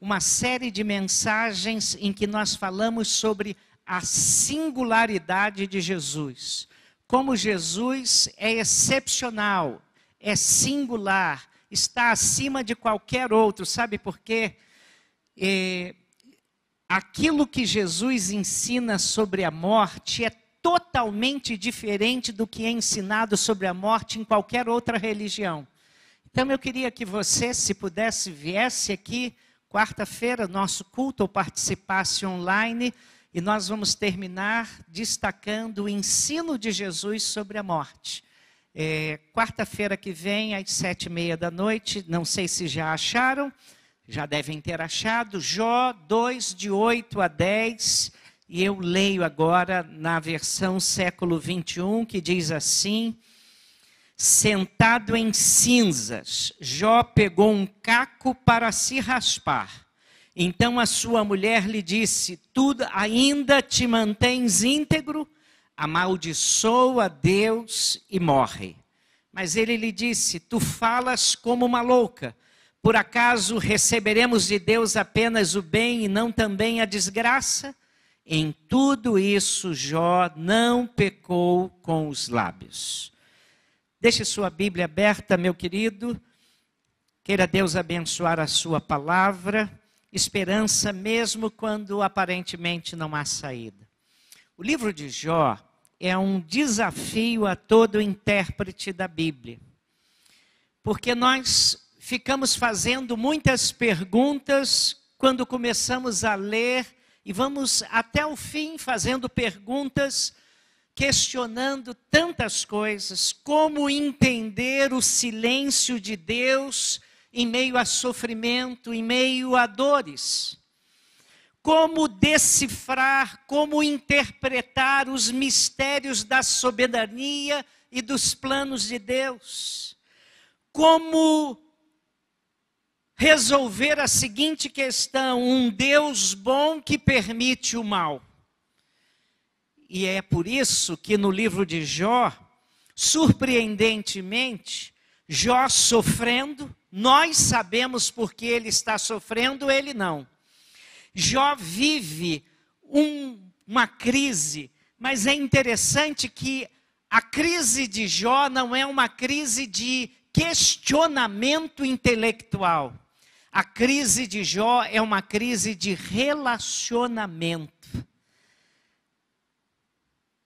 uma série de mensagens em que nós falamos sobre a singularidade de Jesus. Como Jesus é excepcional, é singular, está acima de qualquer outro. Sabe por quê? Aquilo que Jesus ensina sobre a morte é totalmente diferente do que é ensinado sobre a morte em qualquer outra religião. Então eu queria que você, se pudesse, viesse aqui quarta-feira, nosso culto, ou participasse online, e nós vamos terminar destacando o ensino de Jesus sobre a morte. Quarta-feira que vem, às 7h30, não sei se já acharam, já devem ter achado, Jó 2, de 8 a 10, e eu leio agora na versão século 21, que diz assim: sentado em cinzas, Jó pegou um caco para se raspar. Então a sua mulher lhe disse: tu ainda te mantens íntegro? Amaldiçoa Deus e morre. Mas ele lhe disse: tu falas como uma louca. Por acaso receberemos de Deus apenas o bem e não também a desgraça? Em tudo isso, Jó não pecou com os lábios. Deixe sua Bíblia aberta, meu querido. Queira Deus abençoar a sua palavra. Esperança mesmo quando aparentemente não há saída. O livro de Jó é um desafio a todo intérprete da Bíblia. Porque nós ficamos fazendo muitas perguntas quando começamos a ler e vamos até o fim fazendo perguntas, questionando tantas coisas. Como entender o silêncio de Deus em meio a sofrimento, em meio a dores? Como decifrar, como interpretar os mistérios da soberania e dos planos de Deus? Como resolver a seguinte questão: um Deus bom que permite o mal? E é por isso que no livro de Jó, surpreendentemente, Jó sofrendo, nós sabemos por que ele está sofrendo, ele não. Jó vive uma crise, mas é interessante que a crise de Jó não é uma crise de questionamento intelectual. A crise de Jó é uma crise de relacionamento.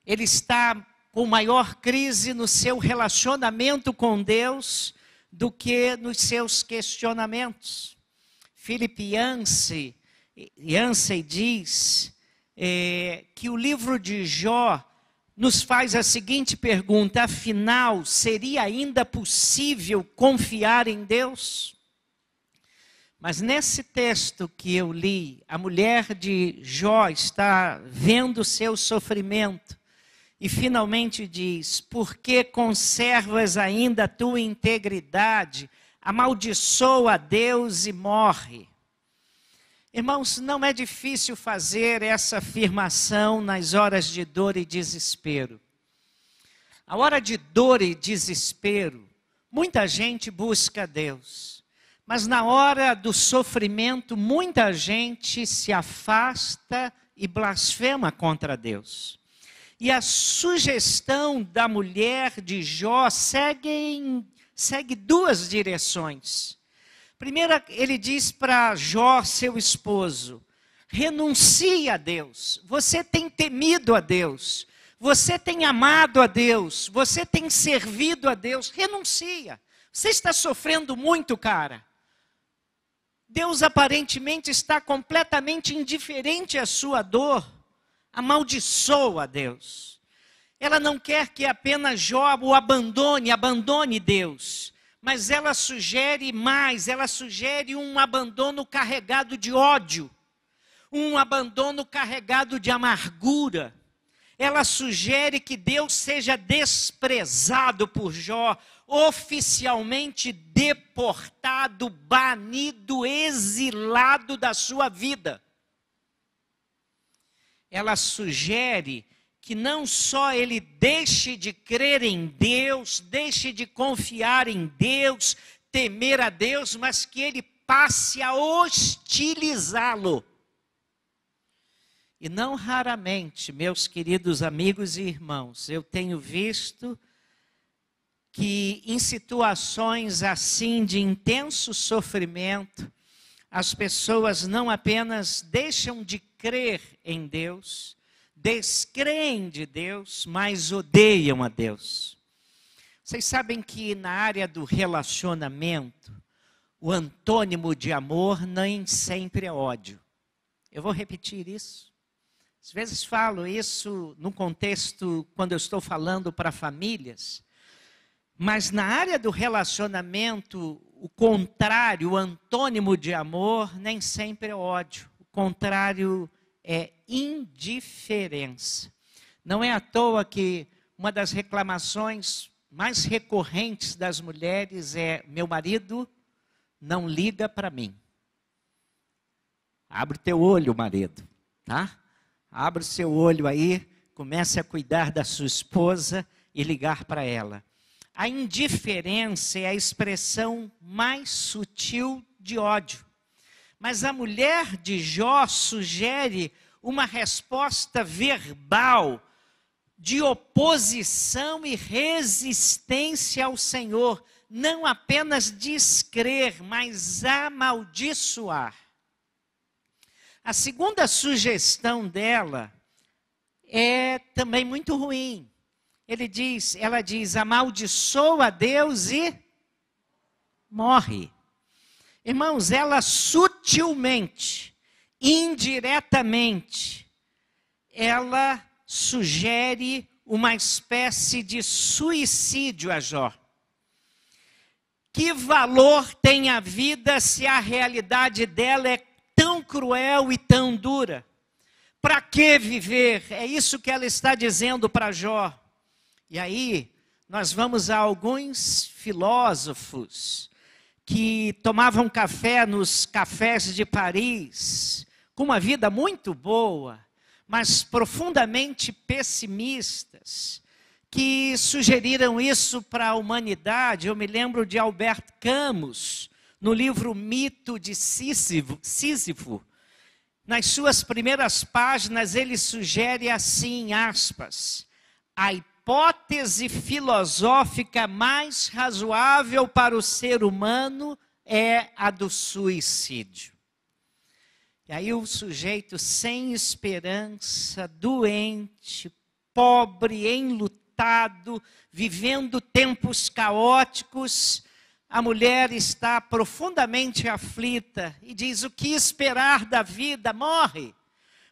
Ele está com maior crise no seu relacionamento com Deus do que nos seus questionamentos. Philip Yancey diz que o livro de Jó nos faz a seguinte pergunta: afinal, seria ainda possível confiar em Deus? Mas nesse texto que eu li, a mulher de Jó está vendo o seu sofrimento e finalmente diz: por que conservas ainda a tua integridade? Amaldiçoa a Deus e morre. Irmãos, não é difícil fazer essa afirmação nas horas de dor e desespero. A hora de dor e desespero, muita gente busca Deus. Mas na hora do sofrimento, muita gente se afasta e blasfema contra Deus. E a sugestão da mulher de Jó segue duas direções. Primeiro, ele diz para Jó, seu esposo: renuncie a Deus. Você tem temido a Deus. Você tem amado a Deus. Você tem servido a Deus. Renuncia. Você está sofrendo muito, cara. Deus aparentemente está completamente indiferente à sua dor. Amaldiçoa a Deus. Ela não quer que apenas Jó o abandone Deus. Mas ela sugere mais, ela sugere um abandono carregado de ódio. Um abandono carregado de amargura. Ela sugere que Deus seja desprezado por Jó, oficialmente deportado, banido, exilado da sua vida. Ela sugere que não só ele deixe de crer em Deus, deixe de confiar em Deus, temer a Deus, mas que ele passe a hostilizá-lo. E não raramente, meus queridos amigos e irmãos, eu tenho visto que em situações assim de intenso sofrimento, as pessoas não apenas deixam de crer em Deus, descreem de Deus, mas odeiam a Deus. Vocês sabem que na área do relacionamento, o antônimo de amor nem sempre é ódio. Eu vou repetir isso. Às vezes falo isso no contexto, quando eu estou falando para famílias, mas na área do relacionamento, o contrário, o antônimo de amor, nem sempre é ódio. O contrário é indiferença. Não é à toa que uma das reclamações mais recorrentes das mulheres é: meu marido não liga para mim. Abre o teu olho, marido, tá? Abre o seu olho aí, comece a cuidar da sua esposa e ligar para ela. A indiferença é a expressão mais sutil de ódio. Mas a mulher de Jó sugere uma resposta verbal de oposição e resistência ao Senhor. Não apenas descrer, mas amaldiçoar. A segunda sugestão dela é também muito ruim. Ela diz, amaldiçoa a Deus e morre. Irmãos, ela sutilmente, indiretamente, ela sugere uma espécie de suicídio a Jó. Que valor tem a vida se a realidade dela é tão cruel e tão dura? Para que viver? É isso que ela está dizendo para Jó. E aí, nós vamos a alguns filósofos que tomavam café nos cafés de Paris, com uma vida muito boa, mas profundamente pessimistas, que sugeriram isso para a humanidade. Eu me lembro de Albert Camus, no livro Mito de Sísifo. Nas suas primeiras páginas, ele sugere assim, aspas, a hipótese filosófica mais razoável para o ser humano é a do suicídio. E aí o sujeito sem esperança, doente, pobre, enlutado, vivendo tempos caóticos, a mulher está profundamente aflita e diz: o que esperar da vida? Morre.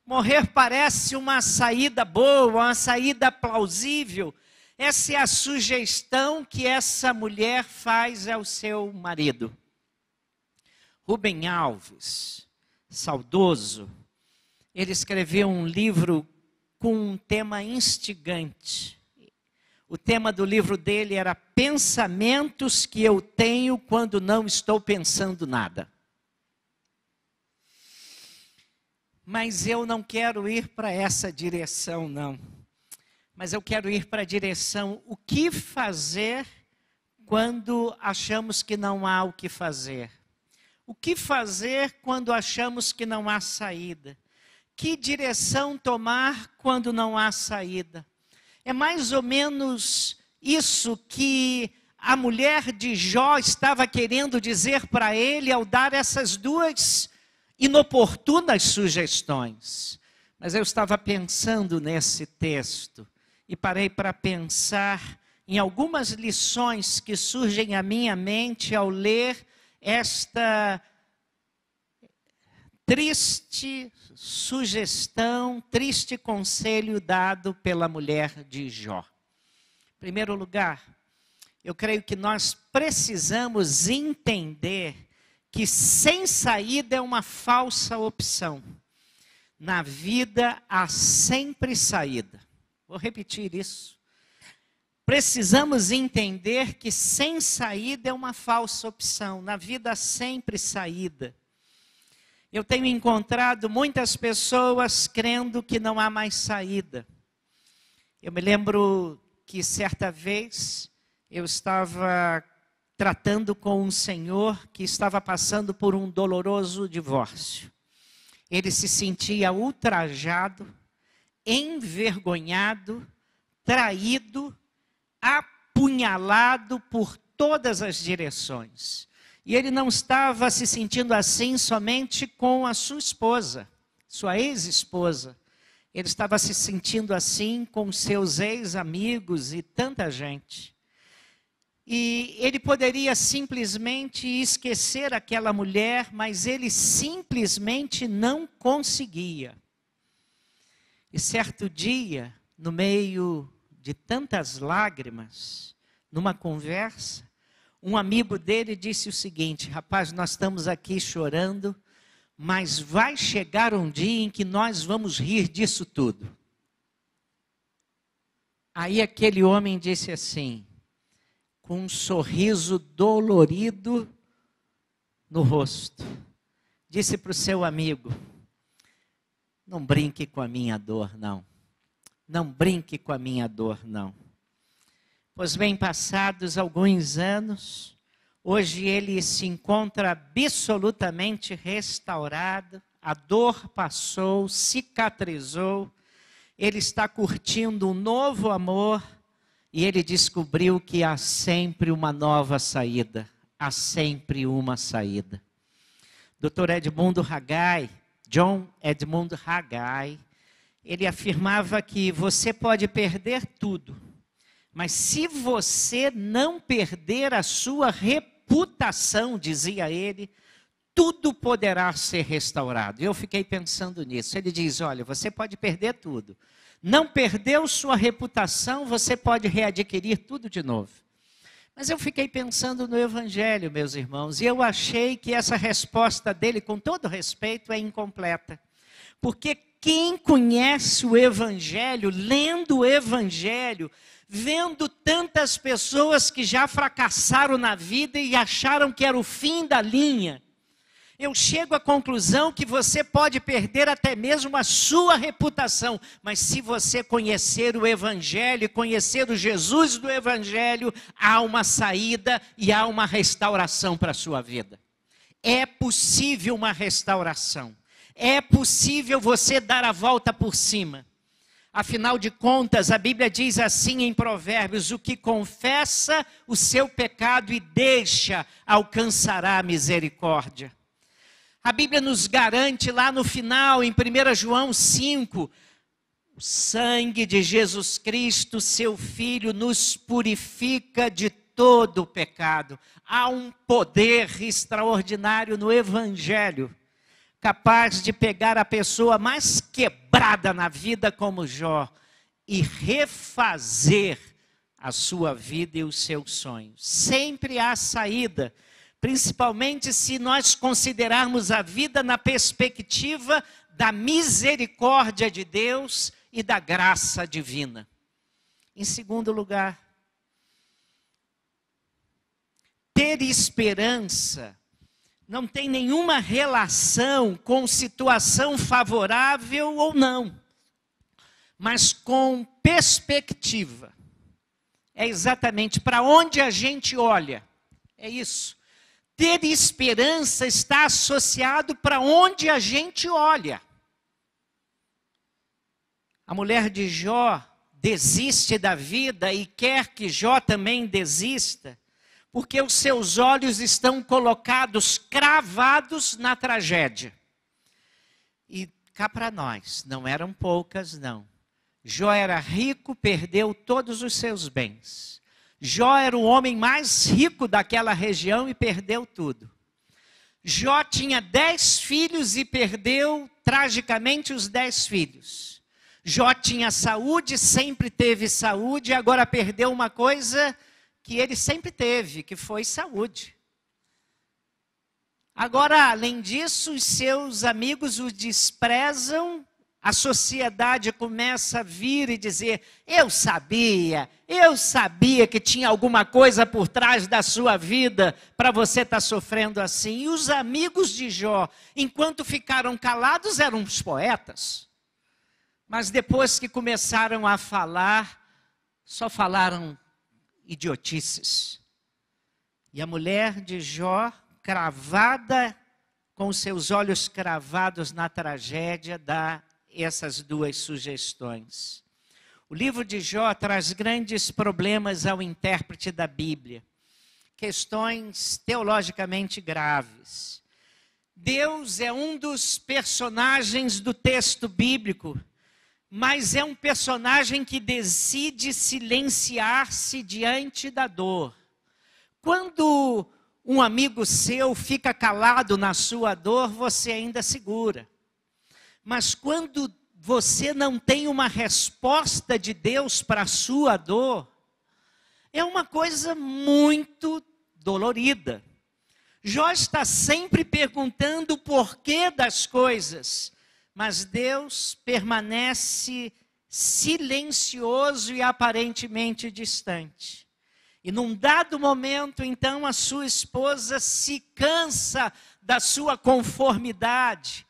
Morrer parece uma saída boa, uma saída plausível. Essa é a sugestão que essa mulher faz ao seu marido. Rubem Alves, saudoso, ele escreveu um livro com um tema instigante. O tema do livro dele era Pensamentos que eu tenho quando não estou pensando nada. Mas eu não quero ir para essa direção, não. Mas eu quero ir para a direção, o que fazer quando achamos que não há o que fazer? O que fazer quando achamos que não há saída? Que direção tomar quando não há saída? É mais ou menos isso que a mulher de Jó estava querendo dizer para ele ao dar essas duas inoportunas sugestões. Mas eu estava pensando nesse texto e parei para pensar em algumas lições que surgem à minha mente ao ler esta triste sugestão, triste conselho dado pela mulher de Jó. Em primeiro lugar, eu creio que nós precisamos entender que sem saída é uma falsa opção. Na vida há sempre saída. Vou repetir isso. Precisamos entender que sem saída é uma falsa opção. Na vida há sempre saída. Eu tenho encontrado muitas pessoas crendo que não há mais saída. Eu me lembro que certa vez eu estava tratando com um senhor que estava passando por um doloroso divórcio. Ele se sentia ultrajado, envergonhado, traído, apunhalado por todas as direções. E ele não estava se sentindo assim somente com a sua esposa, sua ex-esposa. Ele estava se sentindo assim com seus ex-amigos e tanta gente. E ele poderia simplesmente esquecer aquela mulher, mas ele simplesmente não conseguia. E certo dia, no meio de tantas lágrimas, numa conversa, um amigo dele disse o seguinte: rapaz, nós estamos aqui chorando, mas vai chegar um dia em que nós vamos rir disso tudo. Aí aquele homem disse assim, com um sorriso dolorido no rosto, disse para o seu amigo: não brinque com a minha dor, não. Não brinque com a minha dor, não. Pois bem, passados alguns anos, hoje ele se encontra absolutamente restaurado, a dor passou, cicatrizou, ele está curtindo um novo amor e ele descobriu que há sempre uma nova saída, há sempre uma saída. Dr. Edmundo Haggai, John Edmund Haggai, ele afirmava que você pode perder tudo, mas se você não perder a sua reputação, dizia ele, tudo poderá ser restaurado. Eu fiquei pensando nisso. Ele diz, olha, você pode perder tudo. Não perdeu sua reputação, você pode readquirir tudo de novo. Mas eu fiquei pensando no Evangelho, meus irmãos, e eu achei que essa resposta dele, com todo respeito, é incompleta. Porque quem conhece o Evangelho, lendo o Evangelho, vendo tantas pessoas que já fracassaram na vida e acharam que era o fim da linha, eu chego à conclusão que você pode perder até mesmo a sua reputação, mas se você conhecer o Evangelho, conhecer o Jesus do Evangelho, há uma saída e há uma restauração para a sua vida. É possível uma restauração. É possível você dar a volta por cima. Afinal de contas, a Bíblia diz assim em Provérbios, o que confessa o seu pecado e deixa, alcançará a misericórdia. A Bíblia nos garante lá no final, em 1 João 5, o sangue de Jesus Cristo, seu Filho, nos purifica de todo o pecado. Há um poder extraordinário no Evangelho, capaz de pegar a pessoa mais quebrada na vida como Jó e refazer a sua vida e os seus sonhos. Sempre há saída, principalmente se nós considerarmos a vida na perspectiva da misericórdia de Deus e da graça divina. Em segundo lugar, ter esperança não tem nenhuma relação com situação favorável ou não, mas com perspectiva. É exatamente para onde a gente olha. É isso. Ter esperança está associado para onde a gente olha. A mulher de Jó desiste da vida e quer que Jó também desista, porque os seus olhos estão colocados, cravados na tragédia. E cá para nós, não eram poucas não. Jó era rico, perdeu todos os seus bens. Jó era o homem mais rico daquela região e perdeu tudo. Jó tinha 10 filhos e perdeu tragicamente os 10 filhos. Jó tinha saúde, sempre teve saúde, agora perdeu uma coisa que ele sempre teve, que foi saúde. Agora, além disso, os seus amigos o desprezam, a sociedade começa a vir e dizer, eu sabia que tinha alguma coisa por trás da sua vida para você estar sofrendo assim. E os amigos de Jó, enquanto ficaram calados, eram os poetas. Mas depois que começaram a falar, só falaram idiotices. E a mulher de Jó, cravada, com os seus olhos cravados na tragédia, dá essas duas sugestões. O livro de Jó traz grandes problemas ao intérprete da Bíblia, questões teologicamente graves. Deus é um dos personagens do texto bíblico, mas é um personagem que decide silenciar-se diante da dor. Quando um amigo seu fica calado na sua dor, você ainda segura. Mas quando você não tem uma resposta de Deus para a sua dor, é uma coisa muito dolorida. Jó está sempre perguntando o porquê das coisas, mas Deus permanece silencioso e aparentemente distante. E num dado momento, então, a sua esposa se cansa da sua conformidade.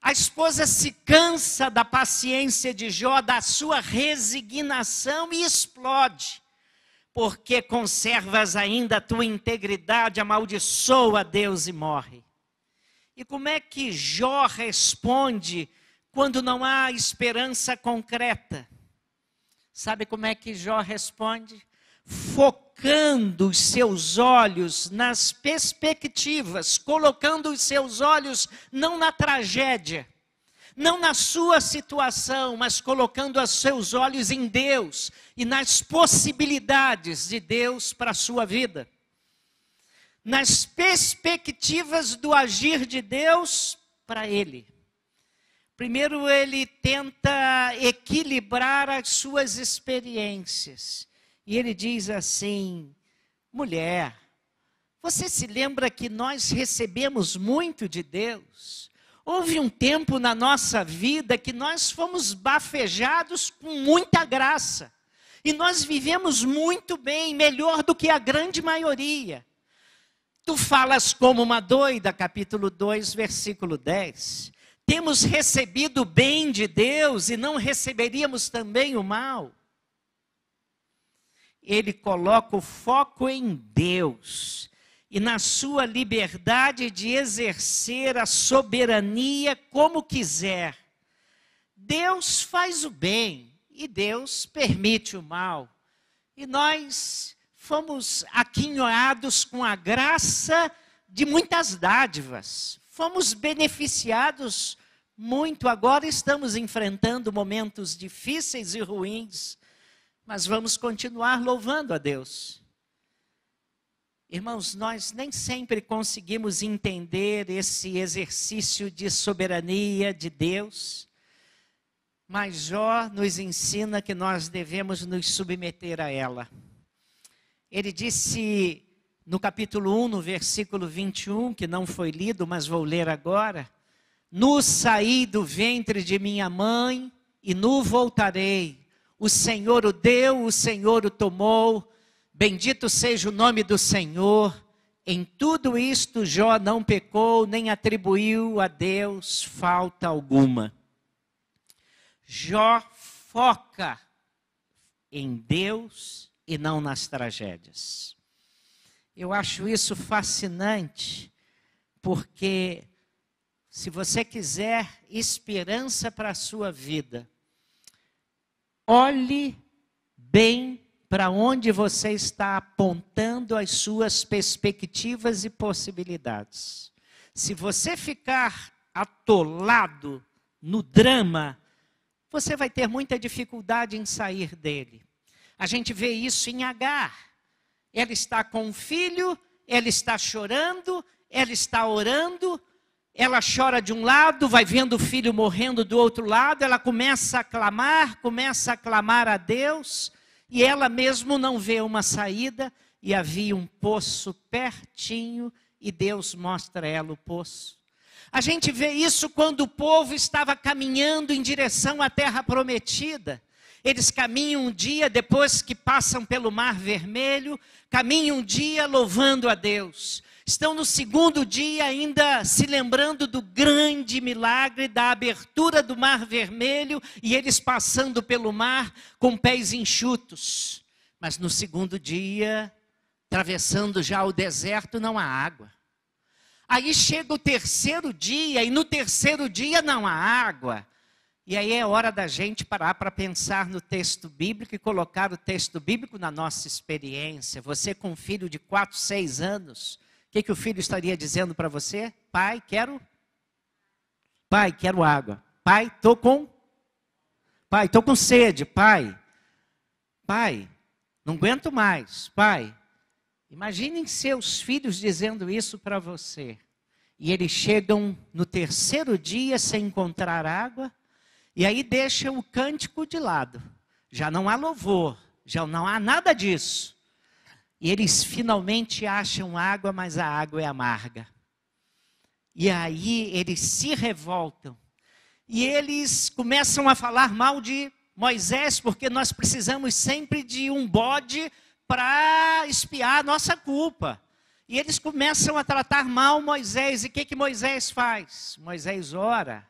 A esposa se cansa da paciência de Jó, da sua resignação e explode. Porque conservas ainda a tua integridade, amaldiçoa a Deus e morre. E como é que Jó responde quando não há esperança concreta? Sabe como é que Jó responde? Focando os seus olhos nas perspectivas, colocando os seus olhos não na tragédia, não na sua situação, mas colocando os seus olhos em Deus e nas possibilidades de Deus para a sua vida. Nas perspectivas do agir de Deus para ele. Primeiro ele tenta equilibrar as suas experiências. E ele diz assim: mulher, você se lembra que nós recebemos muito de Deus? Houve um tempo na nossa vida que nós fomos bafejados com muita graça. E nós vivemos muito bem, melhor do que a grande maioria. Tu falas como uma doida, capítulo 2, versículo 10. Temos recebido o bem de Deus e não receberíamos também o mal. Ele coloca o foco em Deus e na sua liberdade de exercer a soberania como quiser. Deus faz o bem e Deus permite o mal. E nós fomos aquinhoados com a graça de muitas dádivas. Fomos beneficiados muito. Agora estamos enfrentando momentos difíceis e ruins. Mas vamos continuar louvando a Deus. Irmãos, nós nem sempre conseguimos entender esse exercício de soberania de Deus, mas Jó nos ensina que nós devemos nos submeter a ela. Ele disse no capítulo 1, no versículo 21, que não foi lido, mas vou ler agora: nu saí do ventre de minha mãe e nu voltarei. O Senhor o deu, o Senhor o tomou, bendito seja o nome do Senhor. Em tudo isto Jó não pecou, nem atribuiu a Deus falta alguma. Jó foca em Deus e não nas tragédias. Eu acho isso fascinante, porque se você quiser esperança para a sua vida, olhe bem para onde você está apontando as suas perspectivas e possibilidades. Se você ficar atolado no drama, você vai ter muita dificuldade em sair dele. A gente vê isso em Agar. Ela está com um filho, ela está chorando, ela está orando. Ela chora de um lado, vai vendo o filho morrendo do outro lado, ela começa a clamar a Deus, e ela mesmo não vê uma saída, e havia um poço pertinho, e Deus mostra a ela o poço. A gente vê isso quando o povo estava caminhando em direção à terra prometida. Eles caminham um dia, depois que passam pelo Mar Vermelho, caminham um dia louvando a Deus. Estão no segundo dia ainda se lembrando do grande milagre da abertura do Mar Vermelho e eles passando pelo mar com pés enxutos. Mas no segundo dia, atravessando já o deserto, não há água. Aí chega o terceiro dia, e no terceiro dia não há água. E aí é hora da gente parar para pensar no texto bíblico e colocar o texto bíblico na nossa experiência. Você com um filho de 4, 6 anos, o que o filho estaria dizendo para você? Pai, quero água. Pai, estou com sede. Pai, não aguento mais. Pai, imaginem seus filhos dizendo isso para você. E eles chegam no terceiro dia sem encontrar água. E aí deixam o cântico de lado. Já não há louvor, já não há nada disso. E eles finalmente acham água, mas a água é amarga. E aí eles se revoltam. E eles começam a falar mal de Moisés, porque nós precisamos sempre de um bode para expiar a nossa culpa. E eles começam a tratar mal Moisés. E o que Moisés faz? Moisés ora.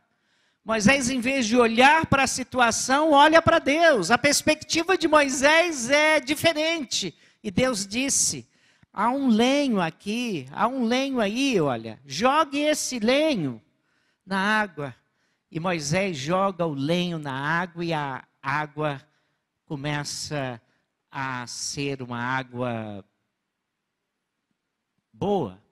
Moisés, em vez de olhar para a situação, olha para Deus. A perspectiva de Moisés é diferente. E Deus disse, há um lenho aqui, há um lenho aí, olha. Jogue esse lenho na água. E Moisés joga o lenho na água e a água começa a ser uma água boa.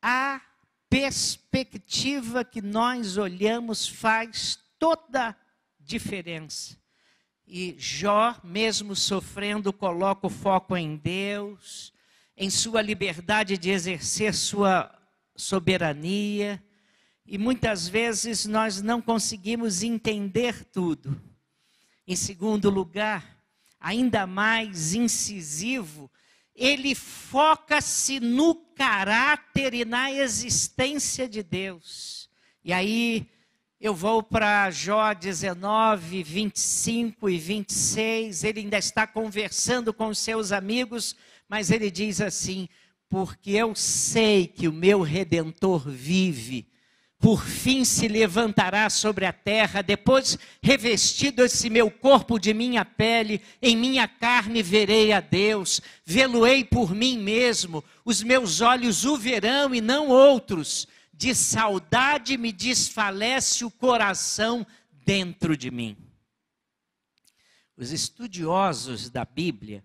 A perspectiva que nós olhamos faz toda a diferença. E Jó, mesmo sofrendo, coloca o foco em Deus, em sua liberdade de exercer sua soberania. E muitas vezes nós não conseguimos entender tudo. Em segundo lugar, ainda mais incisivo, ele foca-se no caráter e na existência de Deus. E aí eu vou para Jó 19, 25 e 26. Ele ainda está conversando com os seus amigos, mas ele diz assim: porque eu sei que o meu Redentor vive, por fim se levantará sobre a terra, depois revestido esse meu corpo de minha pele, em minha carne verei a Deus, vê-lo-ei por mim mesmo, os meus olhos o verão e não outros, de saudade me desfalece o coração dentro de mim. Os estudiosos da Bíblia,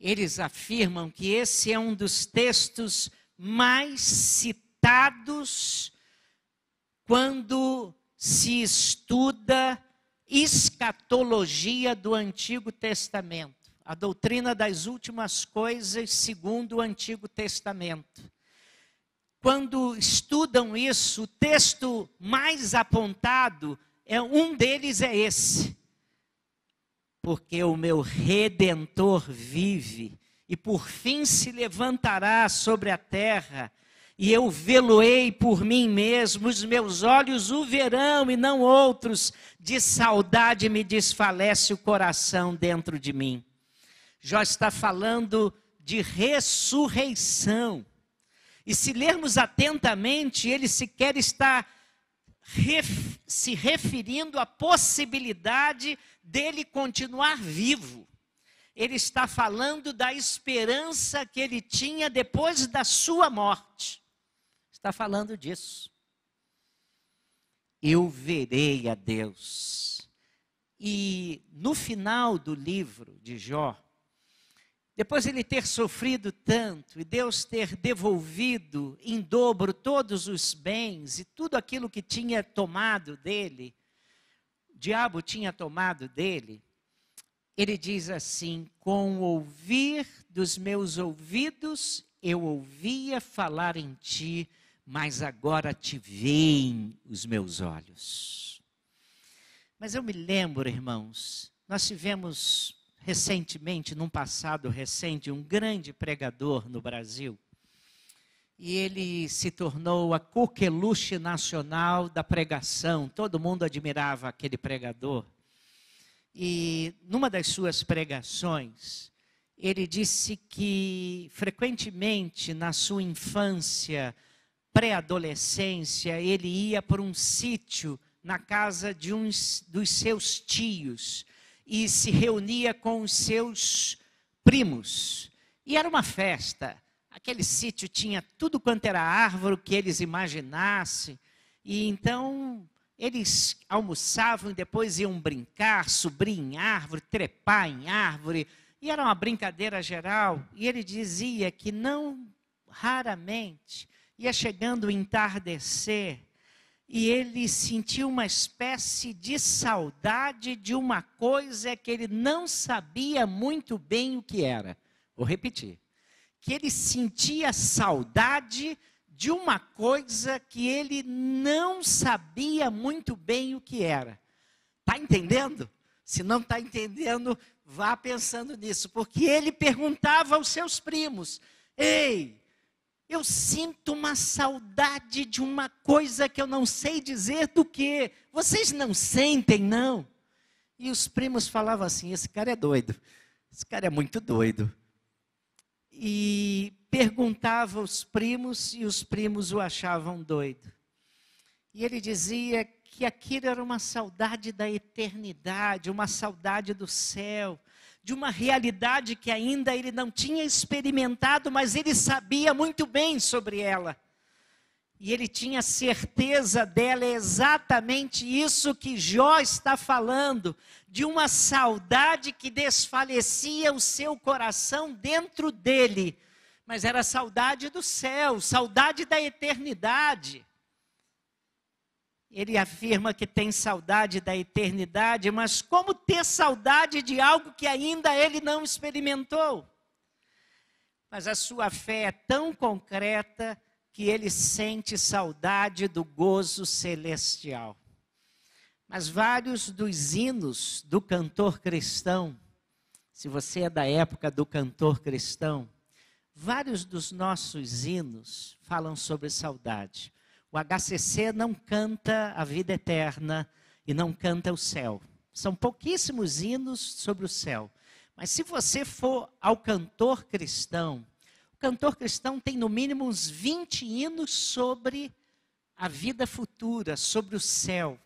eles afirmam que esse é um dos textos mais citados quando se estuda escatologia do Antigo Testamento, a doutrina das últimas coisas segundo o Antigo Testamento. Quando estudam isso, o texto mais apontado, um deles é esse. Porque o meu Redentor vive, e por fim se levantará sobre a terra, e eu vê-lo-ei por mim mesmo, os meus olhos o verão e não outros, de saudade me desfalece o coração dentro de mim. Jó está falando de ressurreição. E se lermos atentamente, ele sequer está se referindo à possibilidade dele continuar vivo. Ele está falando da esperança que ele tinha depois da sua morte. Está falando disso. Eu verei a Deus. E no final do livro de Jó, depois de ele ter sofrido tanto e Deus ter devolvido em dobro todos os bens e tudo aquilo que tinha tomado dele, o diabo tinha tomado dele, ele diz assim: com o ouvir dos meus ouvidos eu ouvia falar em ti, mas agora te veem os meus olhos. Mas eu me lembro, irmãos, nós tivemos recentemente, num passado recente, um grande pregador no Brasil. E ele se tornou a coqueluche nacional da pregação. Todo mundo admirava aquele pregador. E numa das suas pregações, ele disse que frequentemente na sua infância, pré-adolescência, ele ia para um sítio na casa de dos seus tios e se reunia com os seus primos. E era uma festa. Aquele sítio tinha tudo quanto era árvore que eles imaginassem. E então eles almoçavam e depois iam brincar, subir em árvore, trepar em árvore. E era uma brincadeira geral. E ele dizia que não raramente ia chegando o entardecer e ele sentiu uma espécie de saudade de uma coisa que ele não sabia muito bem o que era. Vou repetir. Que ele sentia saudade de uma coisa que ele não sabia muito bem o que era. Está entendendo? Se não está entendendo, vá pensando nisso. Porque ele perguntava aos seus primos: ei, eu sinto uma saudade de uma coisa que eu não sei dizer do que. Vocês não sentem, não? E os primos falavam assim: esse cara é doido. Esse cara é muito doido. E perguntava aos primos e os primos o achavam doido. E ele dizia que aquilo era uma saudade da eternidade, uma saudade do céu, de uma realidade que ainda ele não tinha experimentado, mas ele sabia muito bem sobre ela. E ele tinha certeza dela, é exatamente isso que Jó está falando, de uma saudade que desfalecia o seu coração dentro dele, mas era saudade do céu, saudade da eternidade. Ele afirma que tem saudade da eternidade, mas como ter saudade de algo que ainda ele não experimentou? Mas a sua fé é tão concreta que ele sente saudade do gozo celestial. Mas vários dos hinos do cantor cristão, se você é da época do cantor cristão, vários dos nossos hinos falam sobre saudade. O HCC não canta a vida eterna e não canta o céu. São pouquíssimos hinos sobre o céu. Mas se você for ao cantor cristão, o cantor cristão tem no mínimo uns 20 hinos sobre a vida futura, sobre o céu.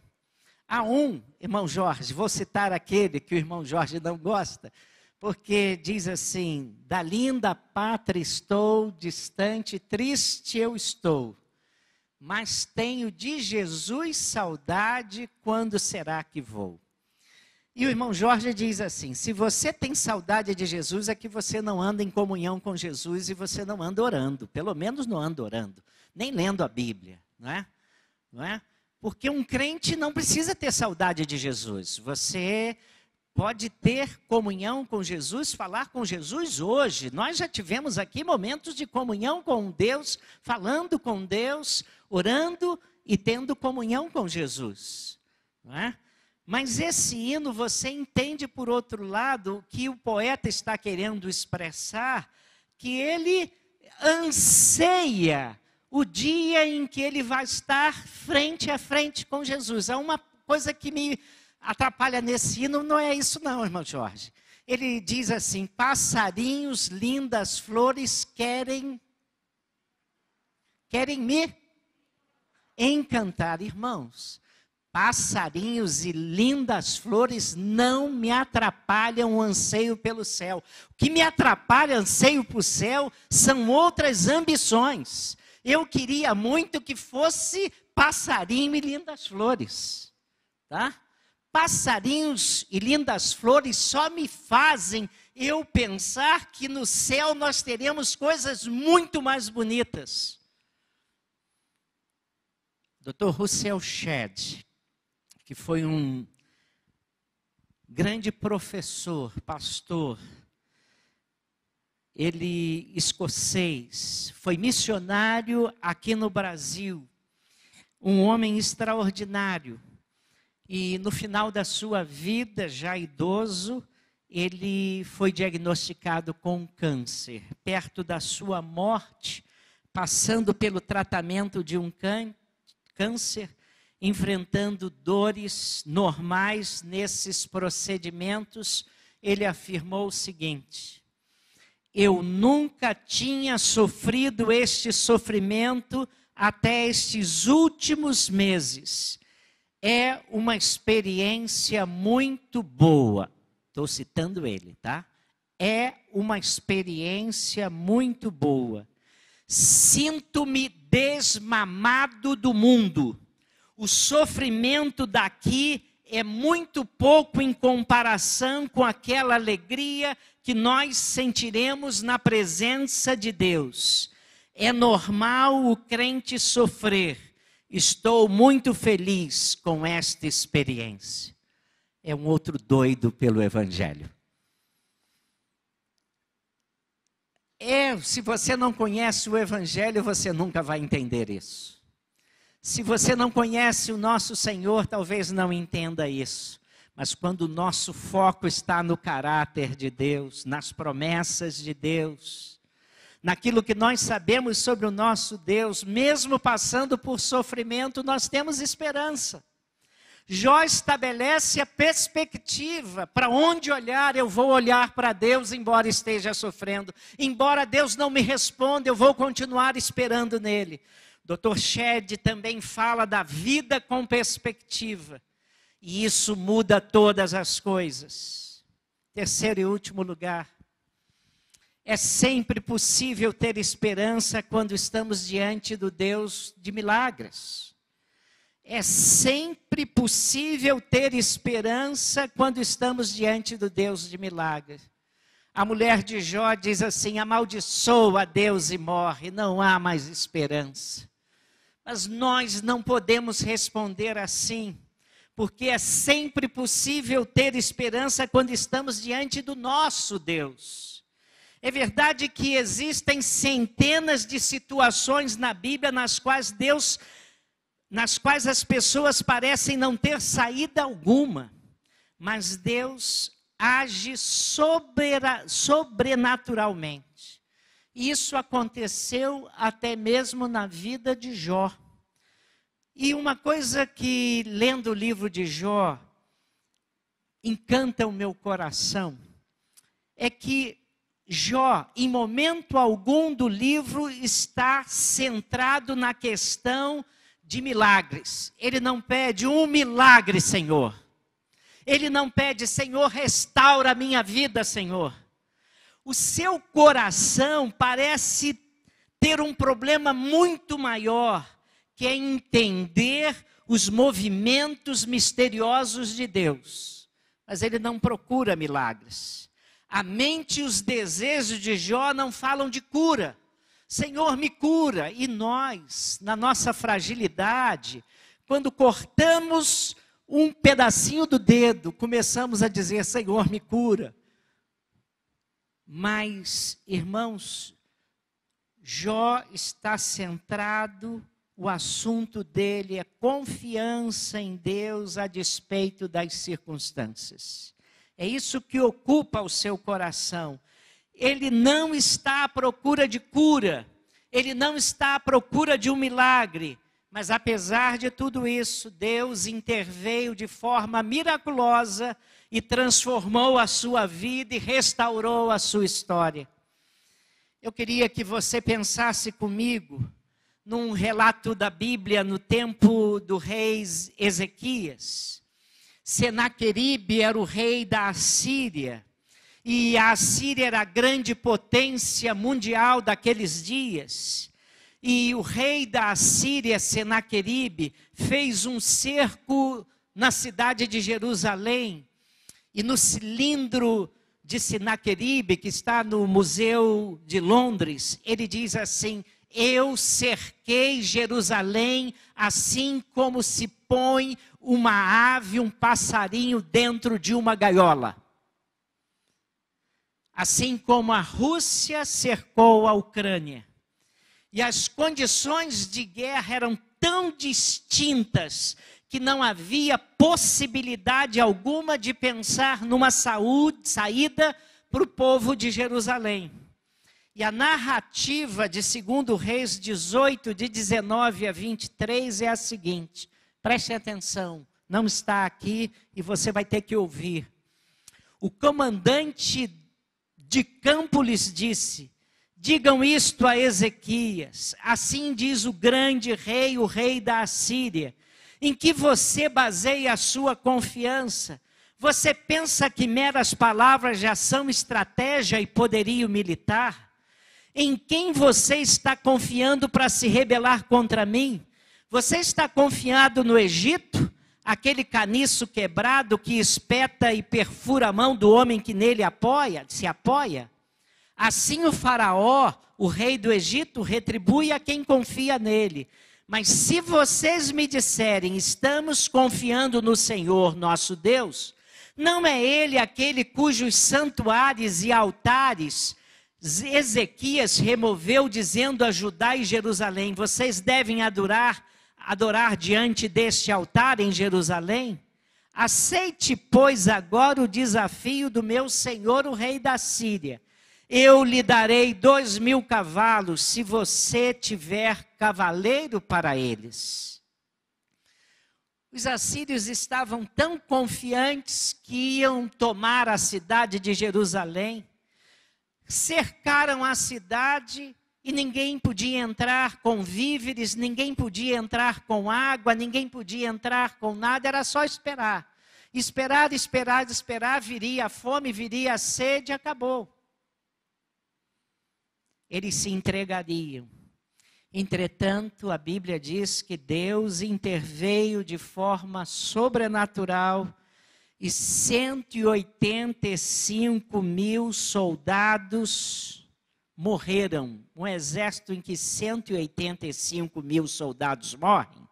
Há um, irmão Jorge, vou citar aquele que o irmão Jorge não gosta, porque diz assim: da linda pátria estou, distante, triste eu estou, mas tenho de Jesus saudade, quando será que vou? E o irmão Jorge diz assim: se você tem saudade de Jesus, é que você não anda em comunhão com Jesus e você não anda orando, pelo menos não anda orando, nem lendo a Bíblia, não é? Não é? Porque um crente não precisa ter saudade de Jesus. Você pode ter comunhão com Jesus, falar com Jesus hoje. Nós já tivemos aqui momentos de comunhão com Deus, falando com Deus, orando e tendo comunhão com Jesus. Não é? Mas esse hino você entende, por outro lado, que o poeta está querendo expressar, que ele anseia o dia em que ele vai estar frente a frente com Jesus. Há uma coisa que me atrapalha nesse hino, não é isso não, irmão Jorge. Ele diz assim: passarinhos, lindas flores querem me encantar. Irmãos, passarinhos e lindas flores não me atrapalham o anseio pelo céu. O que me atrapalha o anseio para o céu são outras ambições. Eu queria muito que fosse passarinho e lindas flores, tá? Passarinhos e lindas flores só me fazem eu pensar que no céu nós teremos coisas muito mais bonitas. Dr. Russell Shedd, que foi um grande professor, pastor, ele escocês, foi missionário aqui no Brasil, um homem extraordinário. E no final da sua vida, já idoso, ele foi diagnosticado com câncer. Perto da sua morte, passando pelo tratamento de um câncer, enfrentando dores normais nesses procedimentos, ele afirmou o seguinte: eu nunca tinha sofrido este sofrimento até estes últimos meses. É uma experiência muito boa. Estou citando ele, tá? é uma experiência muito boa. Sinto-me desmamado do mundo. O sofrimento daqui é muito pouco em comparação com aquela alegria que nós sentiremos na presença de Deus. É normal o crente sofrer. Estou muito feliz com esta experiência. É um outro doido pelo Evangelho. Se você não conhece o Evangelho, você nunca vai entender isso. Se você não conhece o nosso Senhor, talvez não entenda isso. Mas quando o nosso foco está no caráter de Deus, nas promessas de Deus, naquilo que nós sabemos sobre o nosso Deus, mesmo passando por sofrimento, nós temos esperança. Jó estabelece a perspectiva, para onde olhar, eu vou olhar para Deus, embora esteja sofrendo. Embora Deus não me responda, eu vou continuar esperando nele. Dr. Shedd também fala da vida com perspectiva. E isso muda todas as coisas. Terceiro e último lugar. É sempre possível ter esperança quando estamos diante do Deus de milagres. É sempre possível ter esperança quando estamos diante do Deus de milagres. A mulher de Jó diz assim: amaldiçoa a Deus e morre, não há mais esperança. Mas nós não podemos responder assim, porque é sempre possível ter esperança quando estamos diante do nosso Deus. É verdade que existem centenas de situações na Bíblia nas quais as pessoas parecem não ter saída alguma, mas Deus age sobrenaturalmente. Isso aconteceu até mesmo na vida de Jó. E uma coisa que, lendo o livro de Jó, encanta o meu coração, é que Jó, em momento algum do livro, está centrado na questão de milagres. Ele não pede um milagre, Senhor. Ele não pede, Senhor, restaura a minha vida, Senhor. O seu coração parece ter um problema muito maior, que é entender os movimentos misteriosos de Deus. Mas ele não procura milagres. A mente e os desejos de Jó não falam de cura. Senhor, me cura. E nós, na nossa fragilidade, quando cortamos um pedacinho do dedo, começamos a dizer: Senhor, me cura. Mas, irmãos, Jó está centrado, o assunto dele é confiança em Deus a despeito das circunstâncias. É isso que ocupa o seu coração. Ele não está à procura de cura, ele não está à procura de um milagre, mas apesar de tudo isso, Deus interveio de forma miraculosa e transformou a sua vida e restaurou a sua história. Eu queria que você pensasse comigo num relato da Bíblia no tempo do rei Ezequias. Senaqueribe era o rei da Assíria. E a Assíria era a grande potência mundial daqueles dias. E o rei da Assíria, Senaqueribe, fez um cerco na cidade de Jerusalém. E no cilindro de Senaqueribe, que está no Museu de Londres, ele diz assim: eu cerquei Jerusalém assim como se põe uma ave, um passarinho dentro de uma gaiola. Assim como a Rússia cercou a Ucrânia. E as condições de guerra eram tão distintas que não havia possibilidade alguma de pensar numa saída para o povo de Jerusalém. E a narrativa de 2 Reis 18, de 19 a 23 é a seguinte. Prestem atenção, não está aqui e você vai ter que ouvir. O comandante de campo lhes disse: digam isto a Ezequias, assim diz o grande rei, o rei da Assíria, em que você baseia a sua confiança. Você pensa que meras palavras já são estratégia e poderio militar? Em quem você está confiando para se rebelar contra mim? Você está confiado no Egito? Aquele caniço quebrado que espeta e perfura a mão do homem que nele se apoia? Assim o faraó, o rei do Egito, retribui a quem confia nele. Mas se vocês me disserem, estamos confiando no Senhor nosso Deus, não é ele aquele cujos santuários e altares Ezequias removeu, dizendo a Judá e Jerusalém, vocês devem adorar diante deste altar em Jerusalém? Aceite, pois, agora o desafio do meu senhor, o rei da Síria. Eu lhe darei 2.000 cavalos, se você tiver cavaleiro para eles. Os assírios estavam tão confiantes que iam tomar a cidade de Jerusalém. Cercaram a cidade e ninguém podia entrar com víveres, ninguém podia entrar com água, ninguém podia entrar com nada, era só esperar. Esperar, viria a fome, viria a sede, acabou. Eles se entregariam. Entretanto, a Bíblia diz que Deus interveio de forma sobrenatural e 185.000 soldados morreram. Um exército em que 185.000 soldados morrem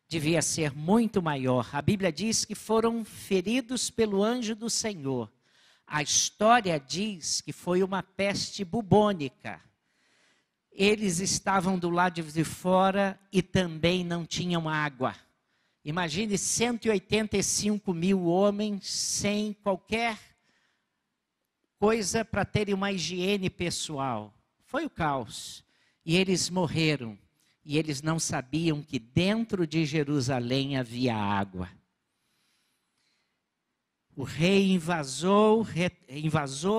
devia ser muito maior. A Bíblia diz que foram feridos pelo anjo do Senhor. A história diz que foi uma peste bubônica. Eles estavam do lado de fora e também não tinham água. Imagine 185.000 homens sem qualquer coisa para terem uma higiene pessoal. Foi o caos. E eles morreram. E eles não sabiam que dentro de Jerusalém havia água. O rei invasor,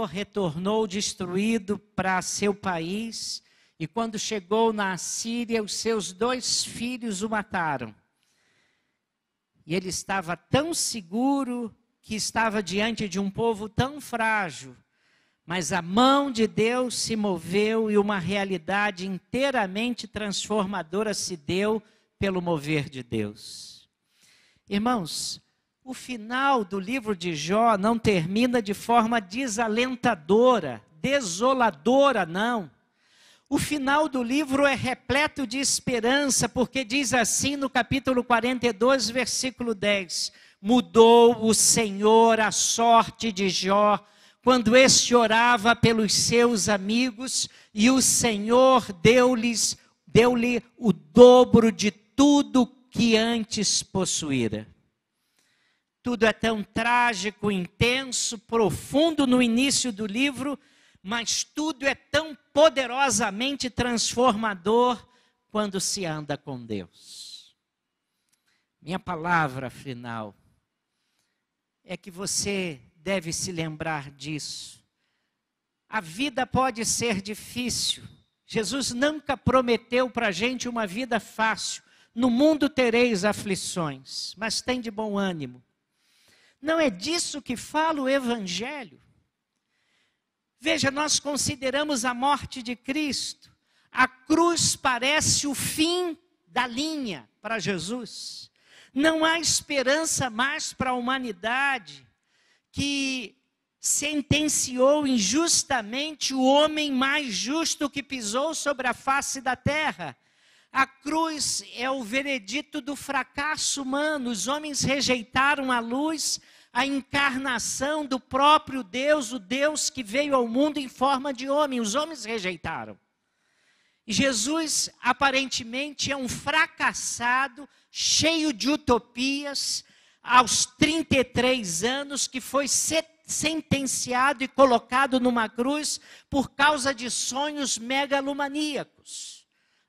retornou destruído para seu país. E quando chegou na Síria, os seus 2 filhos o mataram. E ele estava tão seguro que estava diante de um povo tão frágil. Mas a mão de Deus se moveu e uma realidade inteiramente transformadora se deu pelo mover de Deus. Irmãos, o final do livro de Jó não termina de forma desalentadora, desoladora, não. O final do livro é repleto de esperança, porque diz assim no capítulo 42, versículo 10. Mudou o Senhor a sorte de Jó, quando este orava pelos seus amigos, e o Senhor deu-lhe o dobro de tudo que antes possuíra. Tudo é tão trágico, intenso, profundo no início do livro, mas tudo é tão poderosamente transformador quando se anda com Deus. Minha palavra final é que você deve se lembrar disso. A vida pode ser difícil. Jesus nunca prometeu para a gente uma vida fácil. No mundo tereis aflições, mas tem de bom ânimo. Não é disso que fala o Evangelho. Veja, nós consideramos a morte de Cristo. A cruz parece o fim da linha para Jesus. Não há esperança mais para a humanidade que sentenciou injustamente o homem mais justo que pisou sobre a face da terra. A cruz é o veredito do fracasso humano. Os homens rejeitaram a luz, a encarnação do próprio Deus, o Deus que veio ao mundo em forma de homem. Os homens rejeitaram. E Jesus, aparentemente, é um fracassado, cheio de utopias, aos 33 anos, que foi sentenciado e colocado numa cruz por causa de sonhos megalomaníacos.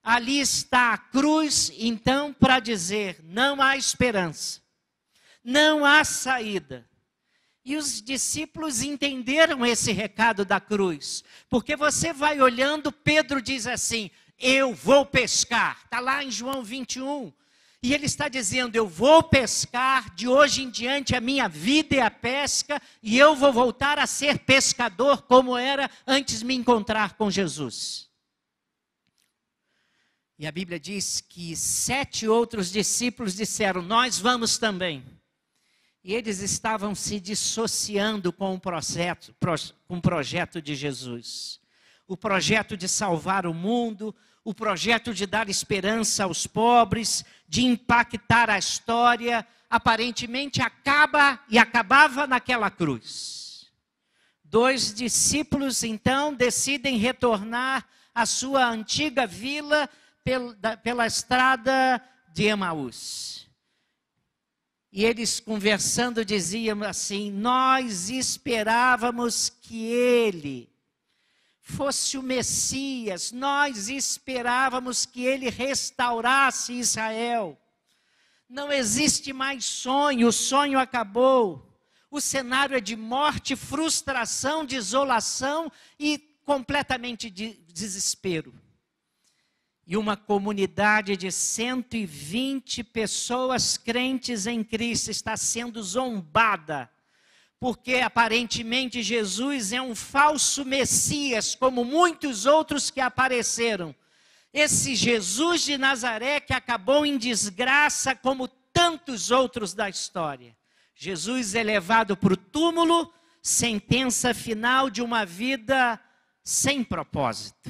Ali está a cruz, então, para dizer, não há esperança. Não há saída. E os discípulos entenderam esse recado da cruz. Porque você vai olhando, Pedro diz assim, eu vou pescar. Está lá em João 21. E ele está dizendo, eu vou pescar, de hoje em diante a minha vida é a pesca, e eu vou voltar a ser pescador como era antes de me encontrar com Jesus. E a Bíblia diz que 7 outros discípulos disseram, nós vamos também. E eles estavam se dissociando com o projeto de Jesus. O projeto de salvar o mundo, o projeto de dar esperança aos pobres, de impactar a história, aparentemente acabava naquela cruz. 2 discípulos, então, decidem retornar à sua antiga vila pela estrada de Emaús. E eles conversando diziam assim, nós esperávamos que ele fosse o Messias, nós esperávamos que ele restaurasse Israel. Não existe mais sonho, o sonho acabou. O cenário é de morte, frustração, desolação e completamente de desespero. E uma comunidade de 120 pessoas crentes em Cristo está sendo zombada, porque aparentemente Jesus é um falso Messias, como muitos outros que apareceram. Esse Jesus de Nazaré que acabou em desgraça, como tantos outros da história. Jesus é levado para o túmulo, sentença final de uma vida sem propósito.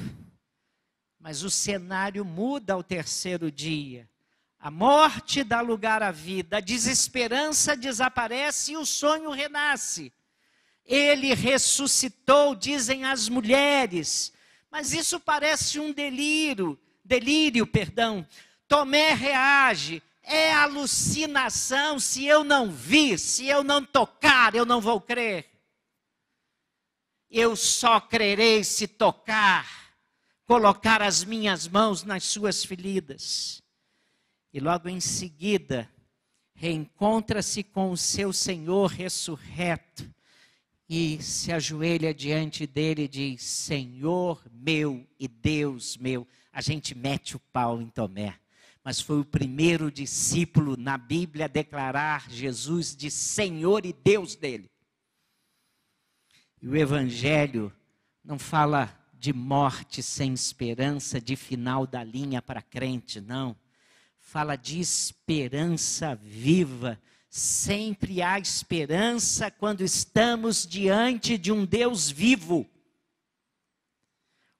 Mas o cenário muda ao 3º dia. A morte dá lugar à vida, a desesperança desaparece e o sonho renasce. Ele ressuscitou, dizem as mulheres, mas isso parece um delírio. Tomé reage, é alucinação, se eu não vir, se eu não tocar, eu não vou crer. Eu só crerei se tocar. Colocar as minhas mãos nas suas feridas. E logo em seguida, reencontra-se com o seu Senhor ressurreto. E se ajoelha diante dele e diz, Senhor meu e Deus meu. A gente mete o pau em Tomé. Mas foi o primeiro discípulo na Bíblia a declarar Jesus de Senhor e Deus dele. E o Evangelho não fala de morte sem esperança, de final da linha para crente, não. Fala de esperança viva. Sempre há esperança quando estamos diante de um Deus vivo.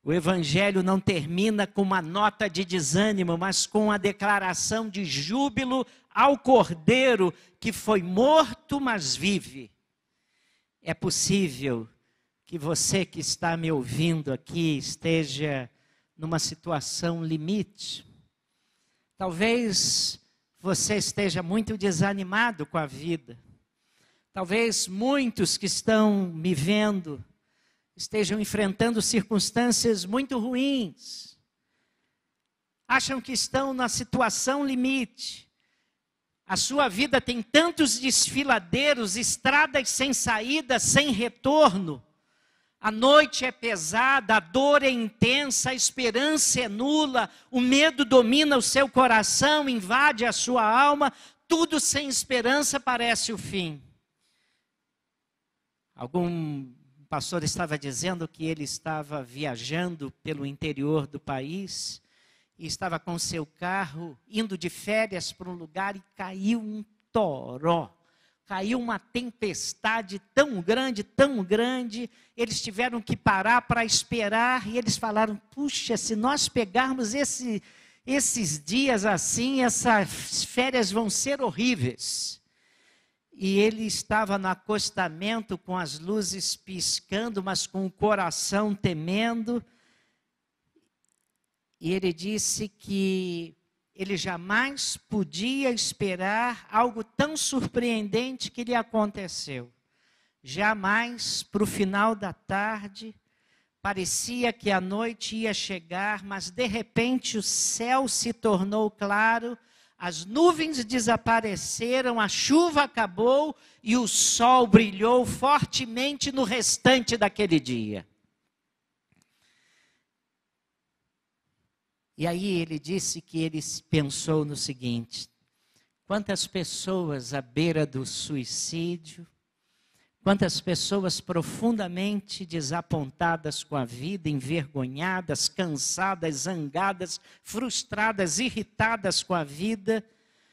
O Evangelho não termina com uma nota de desânimo, mas com a declaração de júbilo ao Cordeiro que foi morto, mas vive. É possível que você que está me ouvindo aqui esteja numa situação limite. Talvez você esteja muito desanimado com a vida. Talvez muitos que estão me vendo estejam enfrentando circunstâncias muito ruins. Acham que estão na situação limite. A sua vida tem tantos desfiladeiros, estradas sem saída, sem retorno. A noite é pesada, a dor é intensa, a esperança é nula, o medo domina o seu coração, invade a sua alma, tudo sem esperança parece o fim. Algum pastor estava dizendo que ele estava viajando pelo interior do país e estava com seu carro indo de férias para um lugar e caiu um toró. Caiu uma tempestade tão grande, eles tiveram que parar para esperar e eles falaram, puxa, se nós pegarmos esses dias assim, essas férias vão ser horríveis. E ele estava no acostamento com as luzes piscando, mas com o coração temendo. E ele disse que ele jamais podia esperar algo tão surpreendente que lhe aconteceu. Jamais, para o final da tarde, parecia que a noite ia chegar, mas de repente o céu se tornou claro, as nuvens desapareceram, a chuva acabou e o sol brilhou fortemente no restante daquele dia. E aí ele disse que ele pensou no seguinte, Quantas pessoas à beira do suicídio, quantas pessoas profundamente desapontadas com a vida, envergonhadas, cansadas, zangadas, frustradas, irritadas com a vida,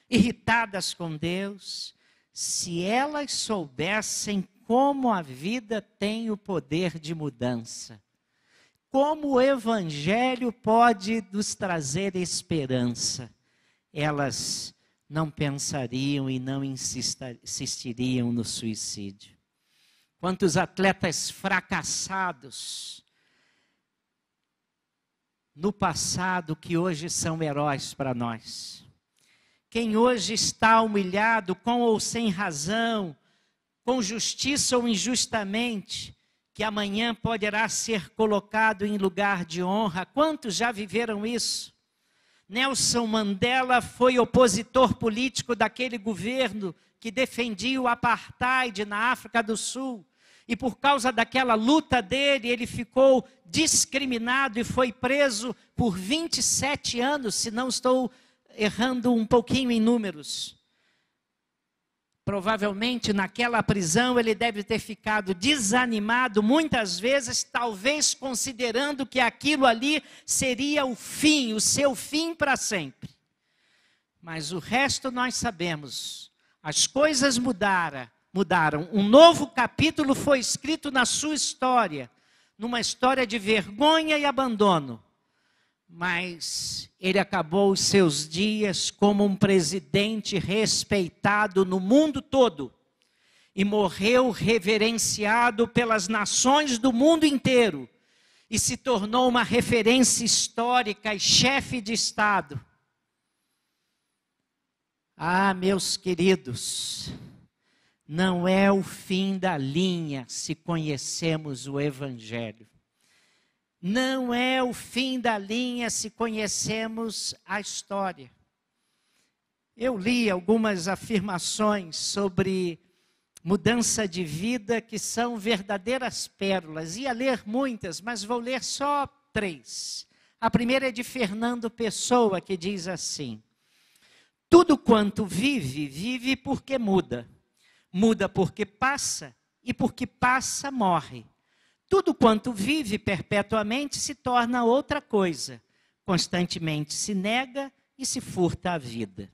irritadas com Deus. Se elas soubessem como a vida tem o poder de mudança, como o Evangelho pode nos trazer esperança, elas não pensariam e não insistiriam no suicídio. Quantos atletas fracassados no passado que hoje são heróis para nós. Quem hoje está humilhado com ou sem razão, com justiça ou injustamente, que amanhã poderá ser colocado em lugar de honra. Quantos já viveram isso? Nelson Mandela foi opositor político daquele governo que defendia o apartheid na África do Sul. E por causa daquela luta dele, ele ficou discriminado e foi preso por 27 anos, se não estou errando um pouquinho em números. Provavelmente naquela prisão ele deve ter ficado desanimado, muitas vezes, talvez considerando que aquilo ali seria o fim, o seu fim para sempre. Mas o resto nós sabemos, as coisas mudaram. Um novo capítulo foi escrito na sua história, numa história de vergonha e abandono. Mas ele acabou os seus dias como um presidente respeitado no mundo todo. E morreu reverenciado pelas nações do mundo inteiro. E se tornou uma referência histórica e chefe de Estado. Ah, meus queridos, não é o fim da linha se conhecemos o Evangelho. Não é o fim da linha se conhecemos a história. Eu li algumas afirmações sobre mudança de vida que são verdadeiras pérolas. Ia ler muitas, mas vou ler só 3. A primeira é de Fernando Pessoa, que diz assim: tudo quanto vive, vive porque muda. Muda porque passa, e porque passa, morre. Tudo quanto vive perpetuamente se torna outra coisa. Constantemente se nega e se furta a vida.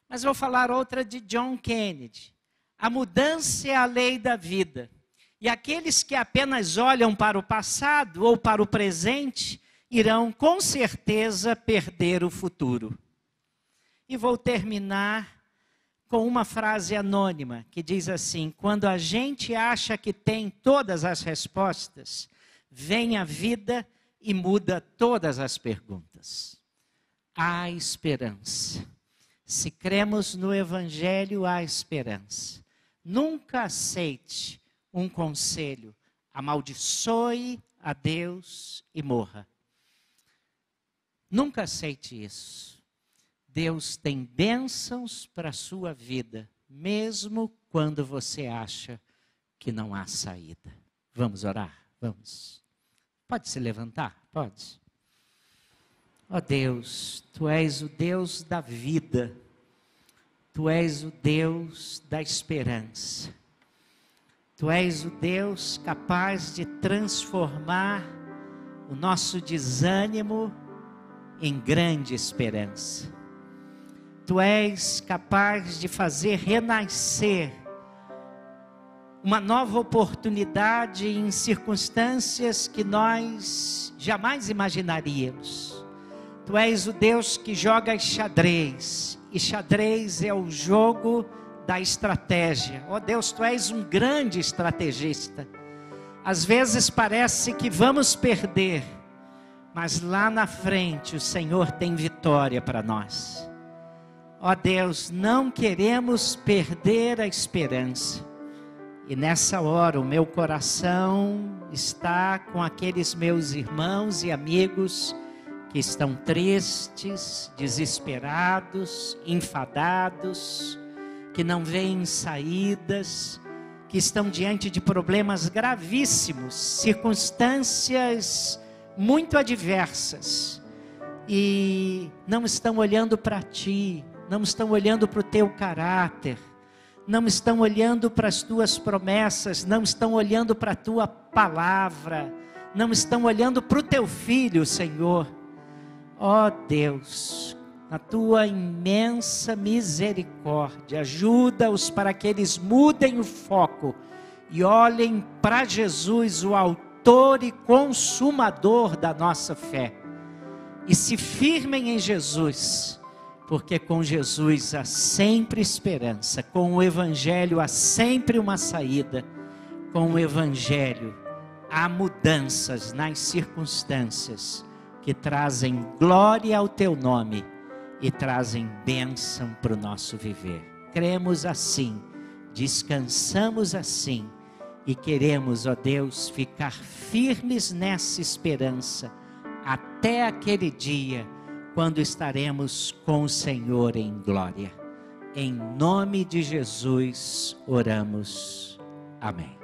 Mas vou falar outra de John Kennedy. A mudança é a lei da vida. E aqueles que apenas olham para o passado ou para o presente, irão com certeza perder o futuro. E vou terminar com uma frase anônima que diz assim: quando a gente acha que tem todas as respostas, vem a vida e muda todas as perguntas. Há esperança. Se cremos no Evangelho, há esperança. Nunca aceite um conselho: amaldiçoe a Deus e morra. Nunca aceite isso. Deus tem bênçãos para a sua vida, mesmo quando você acha que não há saída. Vamos orar? Vamos. Pode se levantar? Pode. Ó Deus, Tu és o Deus da vida. Tu és o Deus da esperança. Tu és o Deus capaz de transformar o nosso desânimo em grande esperança. Tu és capaz de fazer renascer uma nova oportunidade em circunstâncias que nós jamais imaginaríamos. Tu és o Deus que joga xadrez, e xadrez é o jogo da estratégia. Ó Deus, Tu és um grande estrategista. Às vezes parece que vamos perder, mas lá na frente o Senhor tem vitória para nós. Ó Deus, não queremos perder a esperança. E nessa hora o meu coração está com aqueles meus irmãos e amigos que estão tristes, desesperados, enfadados, que não veem saídas, que estão diante de problemas gravíssimos, circunstâncias muito adversas, e não estão olhando para Ti, não estão olhando para o teu caráter, não estão olhando para as tuas promessas, não estão olhando para a tua palavra, não estão olhando para o teu filho, Senhor. Ó Deus, na tua imensa misericórdia, ajuda-os para que eles mudem o foco e olhem para Jesus, o autor e consumador da nossa fé, e se firmem em Jesus, porque com Jesus há sempre esperança, com o Evangelho há sempre uma saída, com o Evangelho há mudanças nas circunstâncias que trazem glória ao teu nome e trazem bênção para o nosso viver. Cremos assim, descansamos assim e queremos, ó Deus, ficar firmes nessa esperança até aquele dia quando estaremos com o Senhor em glória. Em nome de Jesus oramos. Amém.